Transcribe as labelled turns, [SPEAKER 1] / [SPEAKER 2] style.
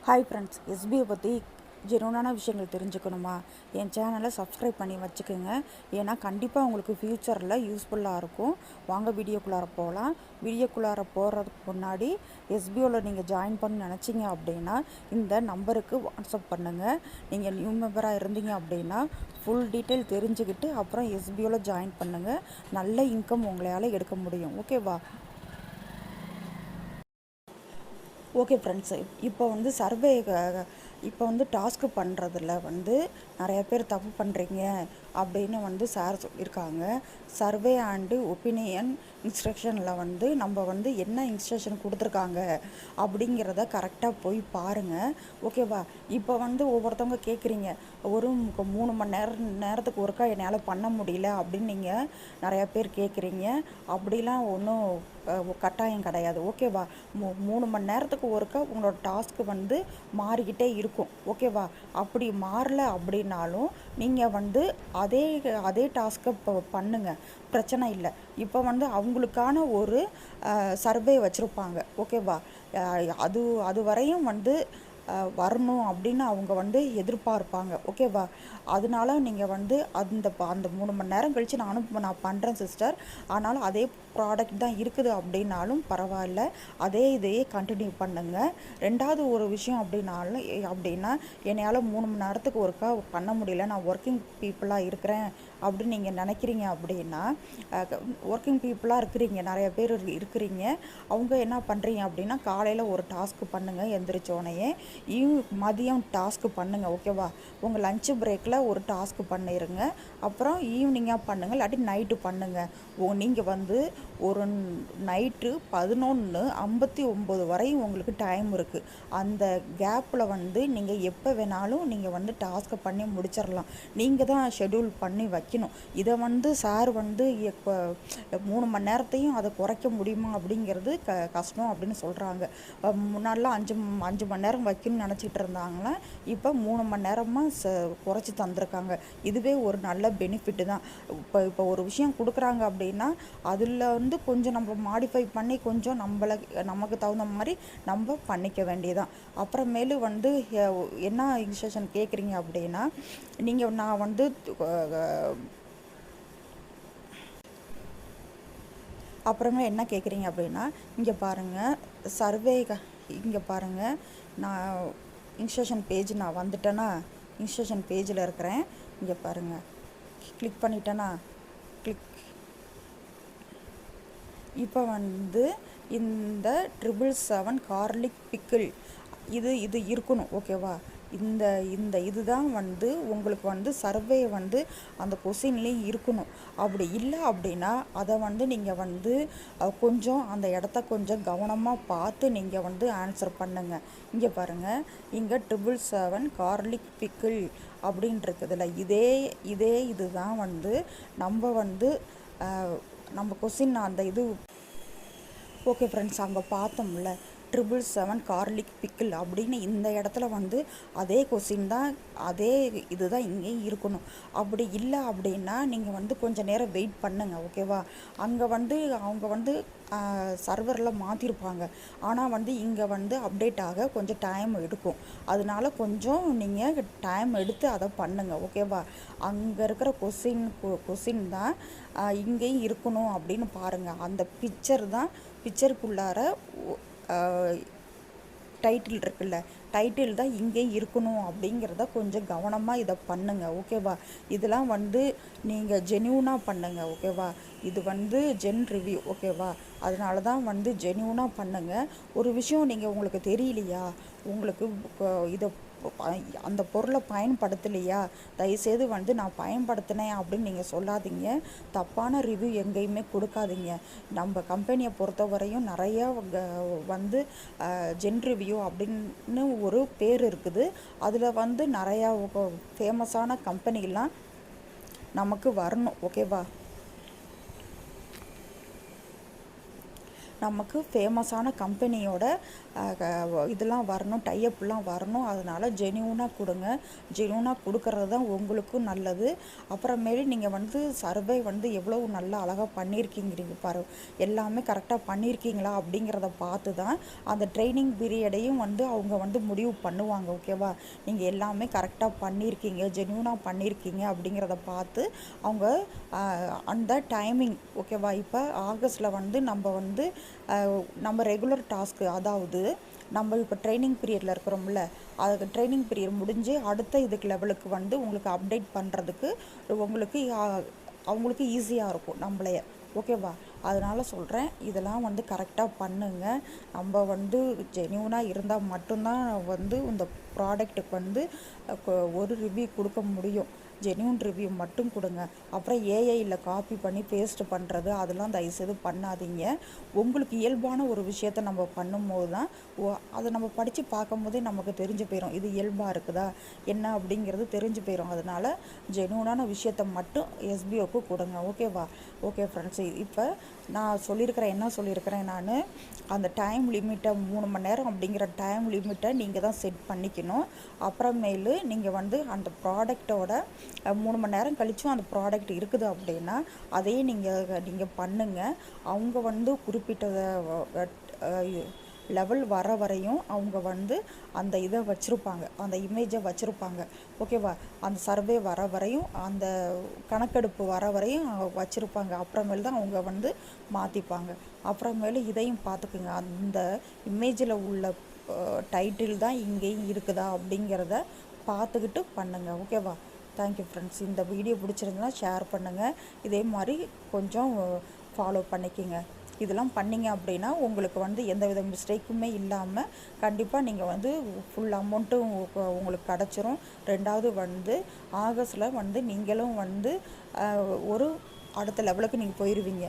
[SPEAKER 1] Hi friends, எஸ்பியை பற்றி ஜெனுவனான விஷயங்கள் தெரிஞ்சுக்கணுமா? என் சேனலை சப்ஸ்கிரைப் பண்ணி வச்சுக்கோங்க. ஏன்னா கண்டிப்பாக உங்களுக்கு ஃப்யூச்சரில் யூஸ்ஃபுல்லாக இருக்கும். வாங்க வீடியோக்குள்ளார போகலாம். வீடியோக்குள்ளார போகிறதுக்கு முன்னாடி எஸ்பிஓவில் நீங்கள் ஜாயின் பண்ண நினச்சிங்க அப்படின்னா இந்த நம்பருக்கு வாட்ஸ்அப் பண்ணுங்கள். நீங்கள் நியூ மெம்பராக இருந்தீங்க அப்படின்னா ஃபுல் டீட்டெயில் தெரிஞ்சுக்கிட்டு அப்புறம் எஸ்பிஓவில் ஜாயின் பண்ணுங்கள். நல்ல இன்கம் உங்களால் எடுக்க முடியும். ஓகேவா? ஓகே ஃப்ரெண்ட்ஸு, இப்போ வந்து இப்போ வந்து டாஸ்க்கு பண்ணுறதுல வந்து நிறைய பேர் தப்பு பண்ணுறீங்க அப்படின்னு வந்து சார் சொல்லியிருக்காங்க. சர்வே அண்டு ஒப்பீனியன் இன்ஸ்ட்ரக்ஷனில் வந்து நம்ம வந்து என்ன இன்ஸ்ட்ரக்ஷன் கொடுத்துருக்காங்க அப்படிங்கிறத கரெக்டாக போய் பாருங்கள். ஓகேவா? இப்போ வந்து ஒவ்வொருத்தவங்க கேட்குறீங்க, ஒரு 3 மணி நேரத்துக்கு ஒருக்கா என்னால் பண்ண முடியல அப்படின்னு நீங்கள் நிறையா பேர் கேட்குறீங்க. அப்படிலாம் ஒன்றும் கட்டாயம் கிடையாது. ஓகேவா? 3 மணி நேரத்துக்கு ஒருக்கா உங்களோட டாஸ்க்கு வந்து மாறிக்கிட்டே இருக்கும். ஓகேவா? அப்படி மாறல அப்படின்னாலும் நீங்கள் வந்து அதே அதே டாஸ்க்கை இப்போ பண்ணுங்கள், பிரச்சனை இல்லை. இப்போ வந்து அவங்களுக்கான ஒரு சர்வே வச்சுருப்பாங்க. ஓகேவா? அது வரையும் வந்து வரணும் அப்படின்னு அவங்க வந்து எதிர்பார்ப்பாங்க. ஓகேவா? அதனால நீங்கள் வந்து அந்த 3 மணி நேரம் கழித்து நான் பண்ணுறேன் சிஸ்டர், ஆனாலும் அதே ப்ராடக்ட் தான் இருக்குது அப்படின்னாலும் பரவாயில்ல, அதே இதையே கண்டினியூ பண்ணுங்கள். ரெண்டாவது ஒரு விஷயம் அப்படின்னா என்னையால் 3 மணி நேரத்துக்கு ஒருக்கா பண்ண முடியல, நான் ஒர்க்கிங் பீப்புளாக இருக்கிறேன் அப்படின்னு நீங்கள் நினைக்கிறீங்க அப்படின்னா, ஒர்க்கிங் பீப்புளாக இருக்கிறீங்க, நிறைய பேர் இருக்கிறீங்க. அவங்க என்ன பண்ணுறீங்க அப்படின்னா, காலையில் ஒரு டாஸ்க்கு பண்ணுங்கள் எந்திரிச்சோனையே, மதியம் டாஸ்க்கு பண்ணுங்கள். ஓகேவா? உங்கள் லஞ்சு பிரேக்கில் ஒரு டாஸ்க்கு பண்ணிடுங்க. அப்புறம் ஈவினிங்காக பண்ணுங்கள், இல்லாட்டி நைட்டு பண்ணுங்கள். நீங்கள் வந்து ஒரு நைட்டு 11:59 வரையும் உங்களுக்கு டைம் இருக்குது. அந்த கேப்பில் வந்து நீங்கள் எப்போ வேணாலும் நீங்கள் வந்து டாஸ்க்கை பண்ணி முடிச்சிடலாம். நீங்கள் தான் ஷெட்யூல் பண்ணி வைக்கணும். இதை வந்து சார் வந்து இப்போ 3 மணி நேரத்தையும் அதை குறைக்க முடியுமா அப்படிங்கிறது கஷ்டம் அப்படின்னு சொல்கிறாங்க. முன்னாடிலாம் 5 மணி நேரம் வைக்கணும்னு நினச்சிட்டு இருந்தாங்களே, இப்போ 3 மணி நேரமாக குறைச்சி தந்திருக்காங்க. இதுவே ஒரு நல்ல பெனிஃபிட்டு தான். இப்போ ஒரு விஷயம் கொடுக்குறாங்க அப்படின்னா அதில் வந்து கொஞ்சம் நம்ம மாடிஃபை பண்ணி கொஞ்சம் நமக்கு தகுந்த மாதிரி நம்ம பண்ணிக்க வேண்டியதான். அப்புறமேலு வந்து என்ன இன்ஸ்ட்ரக்ஷன் கேட்குறீங்க அப்படின்னா, நான் வந்து அப்புறமே என்ன கேட்குறீங்க அப்படின்னா, இங்கே பாருங்கள் இங்கே பாருங்கள், நான் இன்ஸ்ட்ரக்ஷன் பேஜ் நான் வந்துட்டேன்னா, இன்ஸ்ட்ரக்ஷன் பேஜில் இருக்கிறேன். இங்கே பாருங்கள், கிளிக் பண்ணிட்டேன்னா, இப்போ வந்து இந்த 777 கார்லிக் பிக்கிள் இது இருக்கணும். ஓகேவா? இதுதான் வந்து உங்களுக்கு வந்து சர்வே வந்து அந்த கொஸ்டின்லேயும் இருக்கணும். அப்படி இல்லை அப்படின்னா அதை வந்து நீங்கள் வந்து கொஞ்சம் அந்த இடத்த கொஞ்சம் கவனமாக பார்த்து நீங்கள் வந்து ஆன்சர் பண்ணுங்கள். இங்கே பாருங்கள், இங்கே 777 கார்லிக் பிக்கிள் அப்படின்ட்டுருக்குதுல்ல, இதுதான் வந்து நம்ம கொஸ்டின் அந்த இது. ஓகே ஃப்ரெண்ட்ஸ், அங்கே பார்த்தோம்ல 777 கார்லிக் பிக்கிள் அப்படின்னு இந்த இடத்துல வந்து அதே கொஸ்டின் தான், அதே இதுதான் இங்கேயும் இருக்கணும். அப்படி இல்லை அப்படின்னா நீங்கள் வந்து கொஞ்சம் நேரம் வெயிட் பண்ணுங்கள். ஓகேவா? அங்கே வந்து அவங்க வந்து சர்வரில் மாற்றிருப்பாங்க, ஆனால் வந்து இங்கே வந்து அப்டேட் ஆக கொஞ்சம் டைம் எடுக்கும். அதனால கொஞ்சம் நீங்கள் டைம் எடுத்து அதை பண்ணுங்கள். ஓகேவா? அங்கே இருக்கிற கொஸ்டின் தான் இங்கேயும் இருக்கணும் அப்படின்னு பாருங்கள். அந்த பிக்சருக்குள்ளார டைட்டில் இருக்குல்ல, டைட்டில் தான் இங்கே இருக்கணும் அப்படிங்கிறத கொஞ்சம் கவனமாக இதை பண்ணுங்கள். ஓகேவா? இதெல்லாம் வந்து நீங்கள் ஜென்யூனாக பண்ணுங்கள். ஓகேவா? இது வந்து ரிவ்யூ. ஓகேவா? அதனால தான் வந்து ஜென்யூனாக பண்ணுங்கள். ஒரு விஷயம் உங்களுக்கு தெரியலையா, உங்களுக்கு இதை அந்த பொருளை பயன்படுத்தலையா, தயவுசெய்து வந்து நான் பயன்படுத்தினேன் அப்படின்னு நீங்கள் சொல்லாதீங்க. தப்பான ரிவ்யூ எங்கேயுமே கொடுக்காதீங்க. நம்ம கம்பெனியை பொறுத்தவரையும் நிறையா வந்து ரிவ்யூ அப்படின்னு ஒரு பேர் இருக்குது. அதில் வந்து நிறையா ஃபேமஸான கம்பெனிலாம் நமக்கு வரணும். ஓகேவா? நமக்கு ஃபேமஸான கம்பெனியோட இதெல்லாம் வரணும், டைஅப்லாம் வரணும். அதனால் ஜென்யூனாக கொடுங்க. ஜென்யூனாக கொடுக்கறது தான் உங்களுக்கும் நல்லது. அப்புறமேலு நீங்கள் வந்து சர்வே வந்து எவ்வளோ நல்லா அழகாக பண்ணியிருக்கீங்கிறீங்க பாரு, எல்லாமே கரெக்டாக பண்ணியிருக்கீங்களா அப்படிங்கிறத பார்த்து தான் அந்த ட்ரைனிங் பீரியடையும் வந்து அவங்க வந்து முடிவு பண்ணுவாங்க. ஓகேவா? நீங்கள் எல்லாமே கரெக்டாக பண்ணியிருக்கீங்க, ஜென்யூனாக பண்ணியிருக்கீங்க அப்படிங்கிறத பார்த்து அவங்க அந்த டைமிங், ஓகேவா? இப்போ ஆகஸ்ட்டில் வந்து நம்ம ரெகுலர் டாஸ்க்கு, அதாவது நம்ம இப்போ ட்ரைனிங் பீரியடில் இருக்கிறோம்ல, அதுக்கு ட்ரைனிங் பீரியட் முடிஞ்சு அடுத்த இதுக்கு லெவலுக்கு வந்து உங்களுக்கு அப்டேட் பண்ணுறதுக்கு அவங்களுக்கு ஈஸியாக இருக்கும் நம்மளைய. ஓகேவா? அதனால் சொல்கிறேன், இதெல்லாம் வந்து கரெக்டாக பண்ணுங்கள். நம்ம வந்து ஜென்யூனாக இருந்தால் மட்டும்தான் வந்து இந்த ப்ராடக்ட்டுக்கு வந்து ஒரு ரிவ்யூ கொடுக்க முடியும். ஜென்யூன் ரிவ்யூ மட்டும் கொடுங்க. அப்புறம் ஏஐயில் காப்பி பண்ணி பேஸ்ட் பண்ணுறது அதெல்லாம் தயவுசெய்து பண்ணாதீங்க. உங்களுக்கு இயல்பான ஒரு விஷயத்த நம்ம பண்ணும்போது தான் அதை நம்ம படித்து பார்க்கும்போதே நமக்கு தெரிஞ்சு போயிடும், இது இயல்பாக இருக்குதா என்ன அப்படிங்கிறது தெரிஞ்சு போயிடும். அதனால் ஜென்யூனான விஷயத்த மட்டும் எஸ்பிஓக்கு கொடுங்க. ஓகேவா? ஓகே ஃப்ரெண்ட்ஸ், இப்போ நான் என்ன சொல்லியிருக்கிறேன், நான் அந்த டைம் லிமிட்டை 3 மணி நேரம் அப்படிங்கிற டைம் லிமிட்டை நீங்கள் தான் செட் பண்ணிக்கணும். அப்புறமேலு நீங்கள் வந்து அந்த ப்ராடக்டோட 3 மணி நேரம் கழிச்சும் அந்த ப்ராடக்ட் இருக்குது அப்படின்னா அதையே நீங்கள் பண்ணுங்கள். அவங்க வந்து குறிப்பிட்ட லெவல் வர வரையும் அவங்க வந்து அந்த இதை வச்சுருப்பாங்க, அந்த இமேஜை வச்சுருப்பாங்க. ஓகேவா? அந்த சர்வே வர வரையும், அந்த கணக்கெடுப்பு வர வரையும் வச்சுருப்பாங்க. அப்புறமேல் தான் அவங்க வந்து மாற்றிப்பாங்க. அப்புறமேலு இதையும் பார்த்துக்குங்க, அந்த இமேஜில் உள்ள டைட்டில் தான் இங்கேயும் இருக்குதா அப்படிங்கிறத பார்த்துக்கிட்டு பண்ணுங்கள். ஓகேவா? Thank you friends. இந்த வீடியோ பிடிச்சிருந்ததுன்னா ஷேர் பண்ணுங்கள். இதே மாதிரி கொஞ்சம் ஃபாலோ பண்ணிக்கோங்க. இதெல்லாம் பண்ணிங்க அப்படின்னா உங்களுக்கு வந்து எந்த வித மிஸ்டேக்குமே இல்லாமல் கண்டிப்பாக நீங்கள் வந்து ஃபுல் அமௌண்ட்டும் உங்களுக்கு கிடச்சிரும். ரெண்டாவது வந்து ஆகஸ்ட்டில் வந்து நீங்களும் வந்து ஒரு அடுத்த லெவலுக்கு நீங்கள் போயிடுவீங்க.